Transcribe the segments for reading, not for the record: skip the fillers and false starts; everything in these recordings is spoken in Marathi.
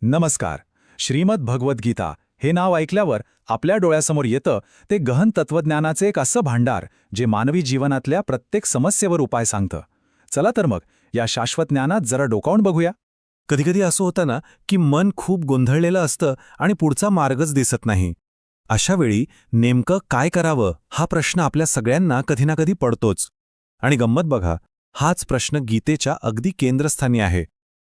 नमस्कार. श्रीमद भगवद्गीता हे नाव ऐकल्यावर आपल्या डोळ्यासमोर येतं ते गहन तत्वज्ञानाचे एक असं भांडार जे मानवी जीवनातल्या प्रत्येक समस्येवर उपाय सांगतं. चला तर मग या शाश्वत ज्ञानात जरा डोकावून बघूया. कधीकधी असं होतं ना की मन खूप गोंधळलेलं असतं आणि पुढचा मार्गच दिसत नाही. अशा वेळी नेमकं काय करावं हा प्रश्न आपल्या सगळ्यांना कधी ना कधी पडतोच. आणि गंमत बघा, हाच प्रश्न गीतेच्या अगदी केंद्रस्थानी आहे.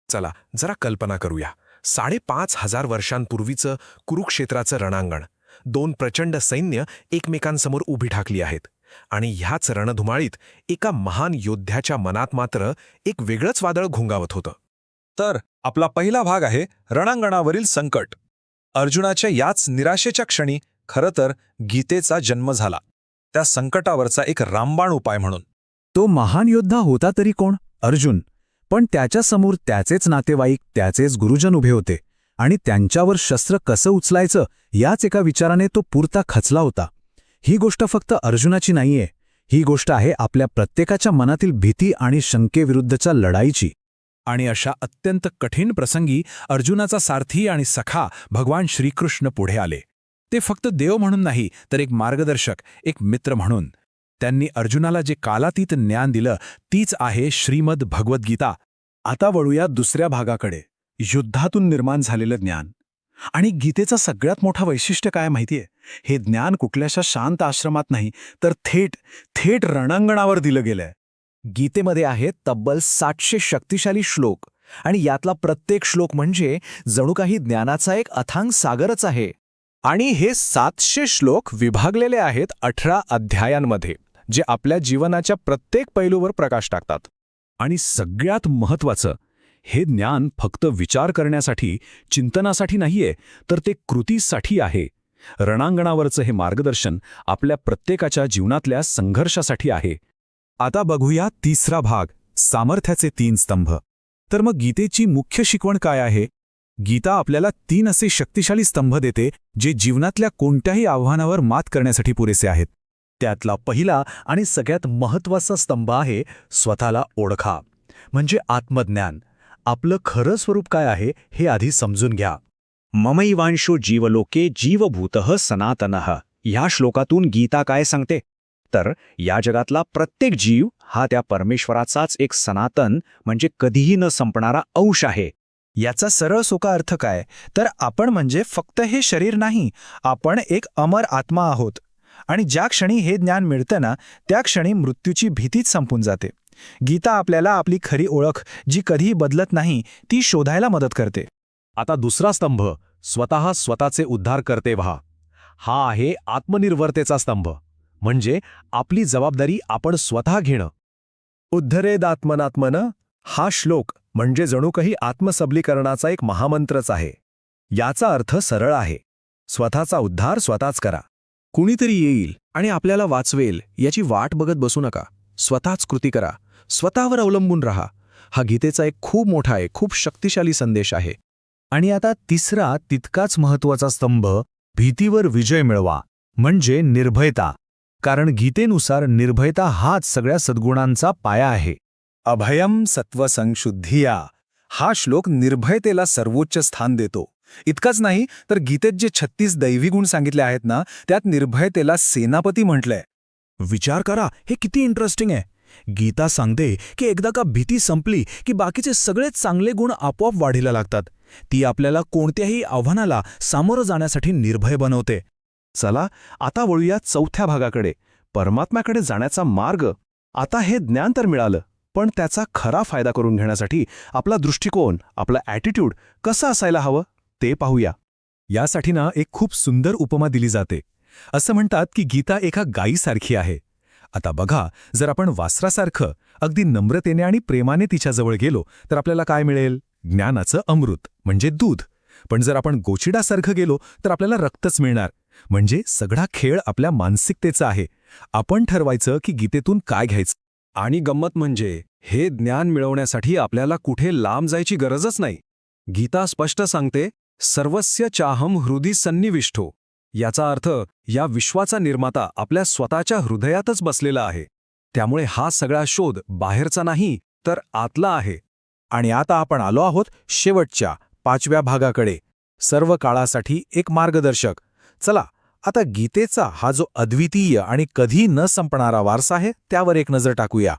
चला जरा कल्पना करूया. 5,500 वर्षांपूर्वीचं कुरुक्षेत्राचं रणांगण. 2 प्रचंड सैन्य एकमेकांसमोर उभी ठाकली आहेत. आणि ह्याच रणधुमाळीत एका महान योद्ध्याच्या मनात मात्र एक वेगळंच वादळ घुंगावत होतं. तर आपला पहिला भाग आहे रणांगणावरील संकट. अर्जुनाच्या याच निराशेच्या क्षणी खरं तर गीतेचा जन्म झाला, त्या संकटावरचा एक रामबाण उपाय म्हणून. तो महान योद्धा होता तरी कोण? अर्जुन. पण त्याच्यासमोर त्याचेच नातेवाईक, त्याचेच गुरुजन उभे होते आणि त्यांच्यावर शस्त्र कसं उचलायचं याच एका विचाराने तो पुरता खचला होता. ही गोष्ट फक्त अर्जुनाची नाहीये, ही गोष्ट आहे आपल्या प्रत्येकाच्या मनातील भीती आणि शंकेविरुद्धच्या लढाईची. आणि अशा अत्यंत कठीण प्रसंगी अर्जुनाचा सारथी आणि सखा भगवान श्रीकृष्ण पुढे आले. ते फक्त देव म्हणून नाही, तर एक मार्गदर्शक, एक मित्र म्हणून. त्यांनी अर्जुनाला जे कालातीत ज्ञान दिलं तीच आहे श्रीमद भगवद्गीता. आता वळूया दुसऱ्या भागाकडे, युद्धातून निर्माण झालेलं ज्ञान. आणि गीतेचं सगळ्यात मोठं वैशिष्ट्य काय माहितीये? हे ज्ञान कुठल्याशा शांत आश्रमात नाही, तर थेट रणांगणावर दिलं गेलंय. गीतेमध्ये आहेत तब्बल 700 शक्तिशाली श्लोक, आणि यातला प्रत्येक श्लोक म्हणजे जणू काही ज्ञानाचा एक अथांग सागरच आहे. आणि हे 700 श्लोक विभागलेले आहेत 18 अध्यायांमध्ये, जे आपल्या जीवनाच्या प्रत्येक पैलूवर प्रकाश टाकतात. आणि सगळ्यात महत्त्वाचं, हे ज्ञान फक्त विचार करण्यासाठी, चिंतनासाठी नाहीये, तर ते कृतीसाठी आहे. रणांगणावरचं हे मार्गदर्शन आपल्या प्रत्येकाच्या जीवनातल्या संघर्षासाठी आहे. आता बघूया तिसरा भाग, सामर्थ्याचे 3 स्तंभ. तर मग गीतेची मुख्य शिकवण काय आहे? गीता आपल्याला 3 असे शक्तिशाली स्तंभ देते जे जीवनातल्या कोणत्याही आव्हानावर मात करण्यासाठी पुरेसे आहेत. त्यातला पहिला आणि सगळ्यात महत्त्वाचा स्तंभ आहे स्वतःला ओळखा, म्हणजे आत्मज्ञान. आपलं खरं स्वरूप काय आहे हे आधी समजून घ्या. ममैवांशो जीवलोके जीवभूतः सनातनः. ह्या श्लोकातून गीता काय सांगते? तर या जगातला प्रत्येक जीव हा त्या परमेश्वराचाच एक सनातन, म्हणजे कधीही न संपणारा अंश आहे. याचा सरळ सोपा अर्थ काय? तर आपण म्हणजे फक्त हे शरीर नाही, आपण एक अमर आत्मा आहोत. आणि ज्या क्षणी हे ज्ञान मिळतं ना, त्या क्षणी मृत्यूची भीतीच संपून जाते. गीता आपल्याला आपली खरी ओळख, जी कधीही बदलत नाही, ती शोधायला मदत करते. आता दुसरा स्तंभ, स्वतः स्वतःचे उद्धार करते व्हा. हा आहे आत्मनिर्भरतेचा स्तंभ, म्हणजे आपली जबाबदारी आपण स्वतः घेणं. उद्धरेदात्मनात्मन हा श्लोक म्हणजे जणू काही आत्मसबलीकरणाचा एक महामंत्रच आहे. याचा अर्थ सरळ आहे, स्वतःचा उद्धार स्वतःच करा. कुणीतरी येईल आणि आपल्याला वाचवेल याची वाट बघत बसू नका. स्वतःच कृती करा, स्वतःवर अवलंबून राहा. हा गीतेचा एक खूप मोठा आहे, खूप शक्तिशाली संदेश आहे. आणि आता तिसरा तितकाच महत्त्वाचा स्तंभ, भीतीवर विजय मिळवा, म्हणजे निर्भयता. कारण गीतेनुसार निर्भयता हाच सगळ्या सद्गुणांचा पाया आहे. अभयम सत्वसंशुद्धिया हा श्लोक निर्भयतेला सर्वोच्च स्थान देतो. इतकंच नाही, तर गीतेत जे 36 दैवी गुण सांगितले आहेत ना, त्यात निर्भयतेला सेनापती म्हटलंय. विचार करा, हे किती इंटरेस्टिंग आहे. गीता सांगते की एकदा का भीती संपली की बाकीचे सगळेच चांगले गुण आपोआप वाढीला लागतात. ती आपल्याला कोणत्याही आव्हानाला सामोरं जाण्यासाठी निर्भय बनवते. चला आता वळूया चौथ्या भागाकडे, परमात्म्याकडे जाण्याचा मार्ग. आता हे ज्ञान तर मिळालं, पण त्याचा खरा फायदा करून घेण्यासाठी आपला दृष्टिकोन, आपला ॲटिट्यूड कसं असायला हवं ते पाहूया. यासाठी ना एक खूप सुंदर उपमा दिली जाते. असं म्हणतात की गीता एका गायीसारखी आहे. आता बघा, जर आपण वासरासारखं अगदी नम्रतेने आणि प्रेमाने तिच्याजवळ गेलो तर आपल्याला काय मिळेल? ज्ञानाचं अमृत, म्हणजे दूध. पण जर आपण गोचिडासारखं गेलो तर आपल्याला रक्तच मिळणार. म्हणजे सगळा खेळ आपल्या मानसिकतेचा आहे. आपण ठरवायचं की गीतेतून काय घ्यायचं. आणि गंमत म्हणजे हे ज्ञान मिळवण्यासाठी आपल्याला कुठे लांब जायची गरजच नाही. गीता स्पष्ट सांगते, सर्वस्य चाहम हृदि सन्निविष्टो. याचा अर्थ या विश्वाचा निर्माता आपल्या स्वतःच्या हृदयातच बसलेला आहे. त्यामुळे हा सगळा शोध बाहेरचा नाही, तर आतला आहे. आणि आता आपण आलो आहोत शेवटच्या 5व्या भागाकडे, सर्व काळासाठी एक मार्गदर्शक. चला आता गीतेचा हा जो अद्वितीय आणि कधी न संपणारा वारसा आहे त्यावर एक नजर टाकूया.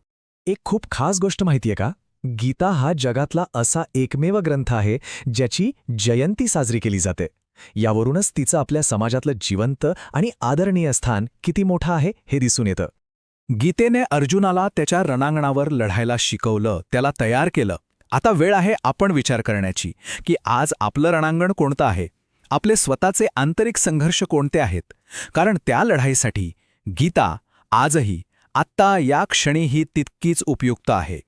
एक खूप खास गोष्ट माहितीये का? गीता हा जगातला असा एकमेव ग्रंथ आहे ज्याची जयंती साजरी केली जाते. यावरूनच तिचं आपल्या समाजातलं जिवंत आणि आदरणीय स्थान किती मोठं आहे हे दिसून येतं. गीतेने अर्जुनाला त्याच्या रणांगणावर लढायला शिकवलं, त्याला तयार केलं. आता वेळ आहे आपण विचार करण्याची की आज आपलं रणांगण कोणतं आहे, आपले स्वतःचे आंतरिक संघर्ष कोणते आहेत. कारण त्या लढाईसाठी गीता आजही, आत्ता या क्षणीही तितकीच उपयुक्त आहे.